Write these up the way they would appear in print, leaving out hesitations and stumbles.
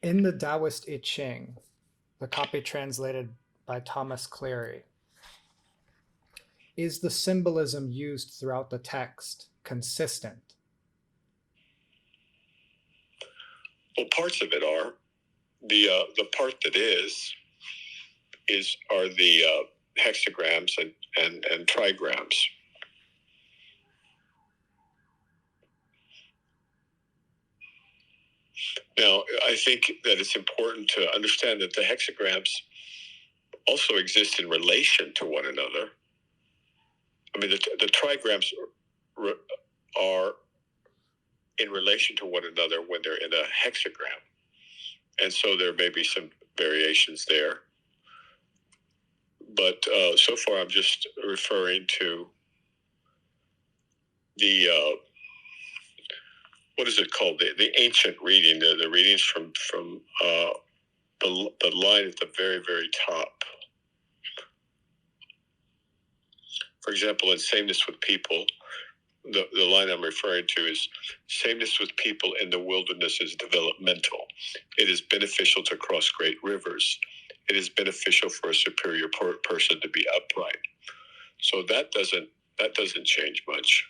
In the Taoist I Ching, the copy translated by Thomas Cleary, is the symbolism used throughout the text consistent? Well, parts of it are. The part that are the hexagrams and trigrams. Now, I think that it's important to understand that the hexagrams also exist in relation to one another. I mean, the trigrams are in relation to one another when they're in a hexagram. And so there may be some variations there. But so far, I'm just referring to the what is it called? The ancient reading, the readings from the line at the very, very top. For example, in Sameness with People, the line I'm referring to is, sameness with people in the wilderness is developmental. It is beneficial to cross great rivers. It is beneficial for a superior person to be upright. So that doesn't change much.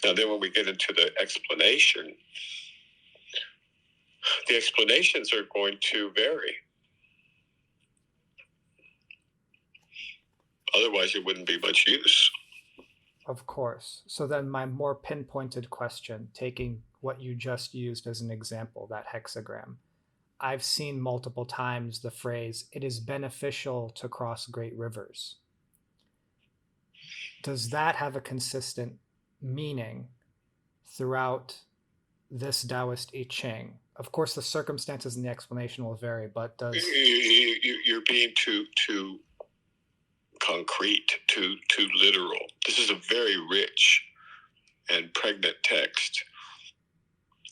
Now then when we get into the explanation, the explanations are going to vary. Otherwise, it wouldn't be much use. Of course. So then my more pinpointed question, taking what you just used as an example, that hexagram. I've seen multiple times the phrase, it is beneficial to cross great rivers. Does that have a consistent meaning throughout this Taoist I Ching? Of course, the circumstances and the explanation will vary, but does... You're being too concrete, too literal. This is a very rich and pregnant text.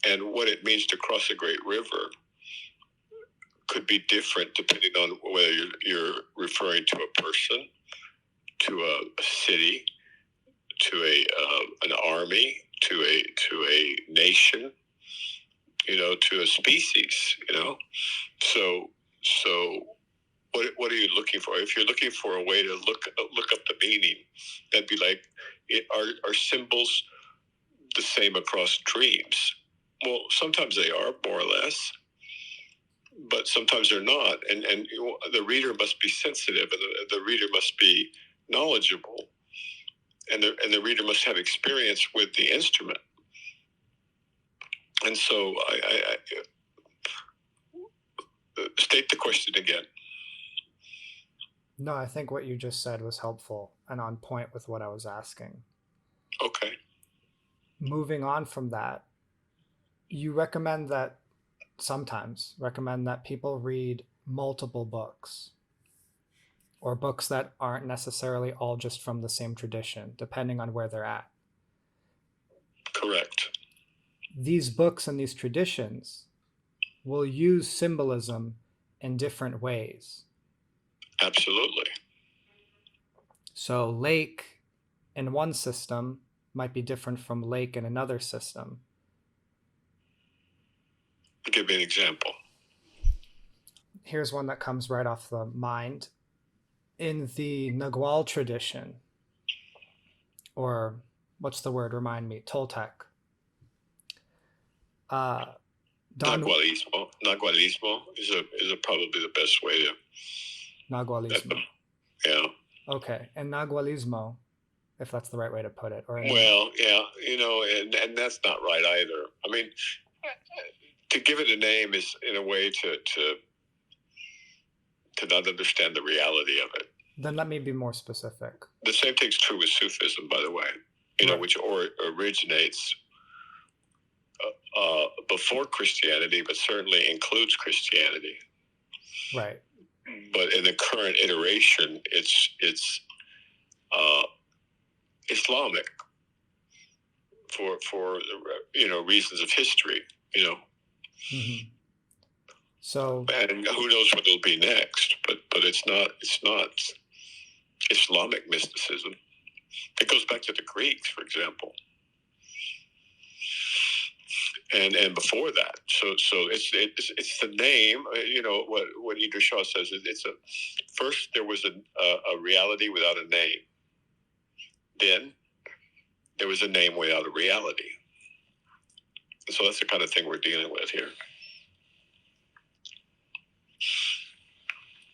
And what it means to cross a great river could be different depending on whether you're referring to a person, to a city, to an army, to a nation, to a species, So what are you looking for? If you're looking for a way to look up the meaning, that'd be like, are symbols the same across dreams? Well, sometimes they are, more or less, but sometimes they're not. And the reader must be sensitive, and the reader must be knowledgeable, and the reader must have experience with the instrument. And so I state the question again. No, I think what you just said was helpful and on point with what I was asking. Okay. Moving on from that, you sometimes recommend that people read multiple books, or books that aren't necessarily all just from the same tradition, depending on where they're at. Correct. These books and these traditions will use symbolism in different ways. Absolutely. So lake in one system might be different from lake in another system. Give me an example. Here's one that comes right off the mind. In the Nagual tradition, or what's the word? Remind me. Toltec. Nagualismo. Nagualismo is probably the best way to. Nagualismo. Yeah. Okay, and Nagualismo, if that's the right way to put it. Well, yeah, and that's not right either. I mean, to give it a name is in a way to not understand the reality of it. Then let me be more specific. The same thing's true with Sufism, by the way, right. Which originates before Christianity, but certainly includes Christianity. Right. But in the current iteration, it's Islamic for reasons of history. Mm-hmm. So, and who knows what it'll be next? But it's not Islamic mysticism. It goes back to the Greeks, for example. and before that. So it's the name. You know what Idris Shaw says. First there was a reality without a name. Then there was a name without a reality. So that's the kind of thing we're dealing with here.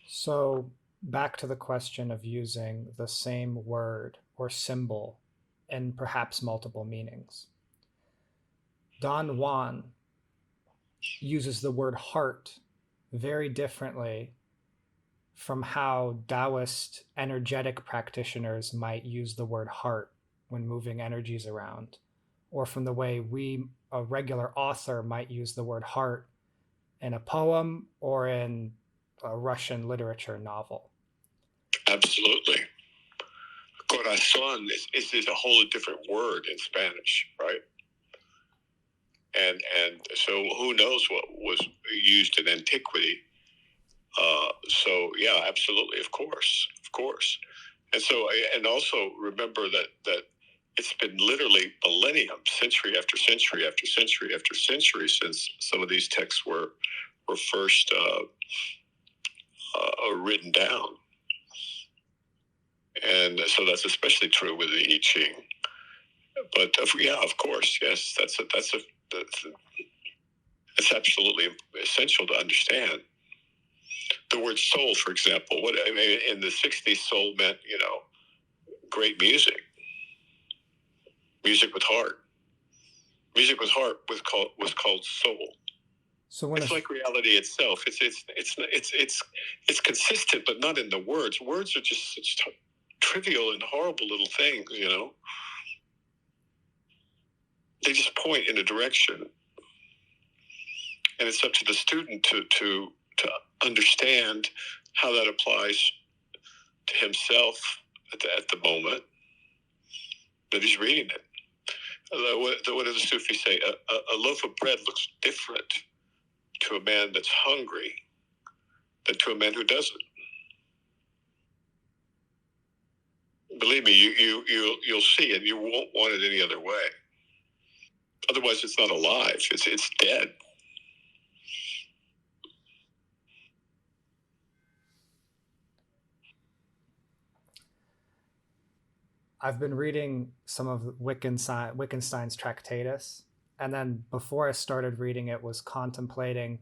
So back to the question of using the same word or symbol in perhaps multiple meanings. Don Juan uses the word heart very differently from how Taoist energetic practitioners might use the word heart when moving energies around, or from the way a regular author, might use the word heart in a poem or in a Russian literature novel. Absolutely. Corazón is a whole different word in Spanish, right? And so who knows what was used in antiquity. So yeah, absolutely, of course. And also remember that it's been literally millennium, century after century after century after century since some of these texts were first written down. And so that's especially true with the I Ching. But yeah, of course, yes, that's absolutely essential to understand. The word soul, for example, in the 60s, soul meant, great music with heart. Music with heart was called soul. So it's like reality itself. It's consistent, but not in the words. Words are just such trivial and horrible little things, They just point in a direction, and it's up to the student to understand how that applies to himself at the moment that he's reading it. What do the Sufis say? A loaf of bread looks different to a man that's hungry than to a man who doesn't. Believe me, you'll see it. You won't want it any other way. Otherwise, it's not alive. It's dead. I've been reading some of Wittgenstein's Tractatus, and then before I started reading it, was contemplating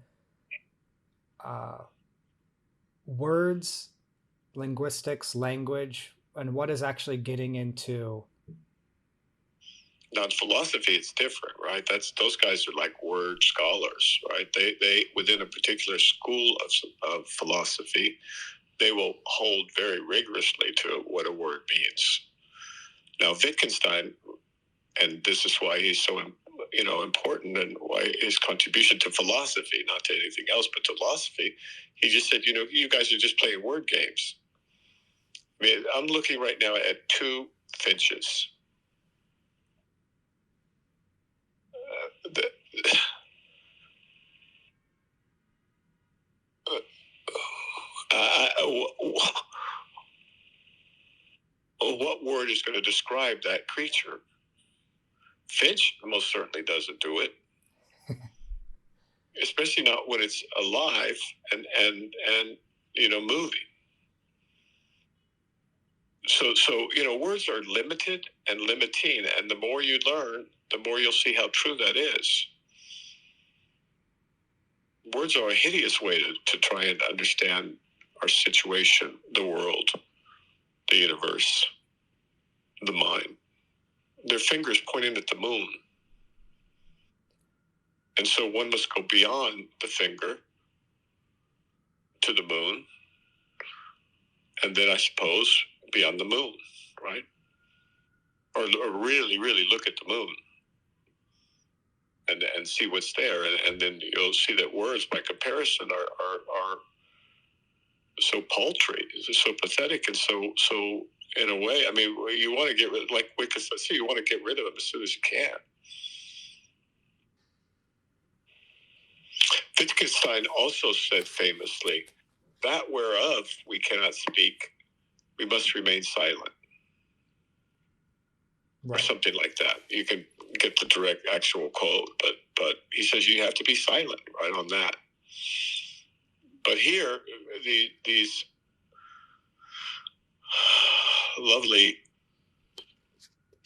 words, linguistics, language, and what is actually getting into. Now in philosophy, it's different, right? Those guys are like word scholars, right? They within a particular school of philosophy, they will hold very rigorously to what a word means. Now Wittgenstein, and this is why he's so important, and why his contribution to philosophy, not to anything else but to philosophy, he just said, you guys are just playing word games. I mean, I'm looking right now at two finches. What word is going to describe that creature? Finch most certainly doesn't do it, especially not when it's alive and moving. So words are limited and limiting, and the more you learn, the more you'll see how true that is. Words are a hideous way to try and understand our situation, the world, the universe, the mind. Their fingers pointing at the moon. And so one must go beyond the finger to the moon, and then I suppose beyond the moon, right? Or really, really look at the moon and see what's there. And then you'll see that words, by comparison, are so paltry, so pathetic, and so in a way, I mean, you want to get rid, like Wittgenstein said, you want to get rid of them as soon as you can. Wittgenstein also said famously, that whereof we cannot speak, we must remain silent. or Right. something like that. You can get the direct actual quote, but he says you have to be silent right on that. But here, these lovely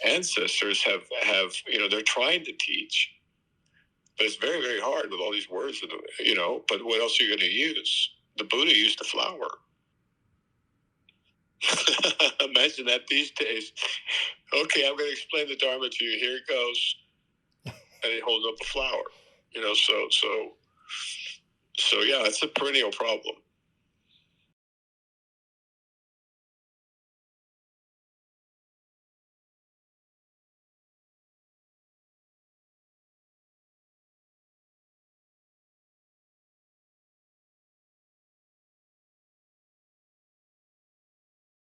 ancestors have they're trying to teach, but it's very, very hard with all these words, but what else are you going to use? The Buddha used the flower. Imagine that these days. Okay, I'm going to explain the Dharma to you. Here it goes. And he holds up the flower. So yeah, it's a perennial problem.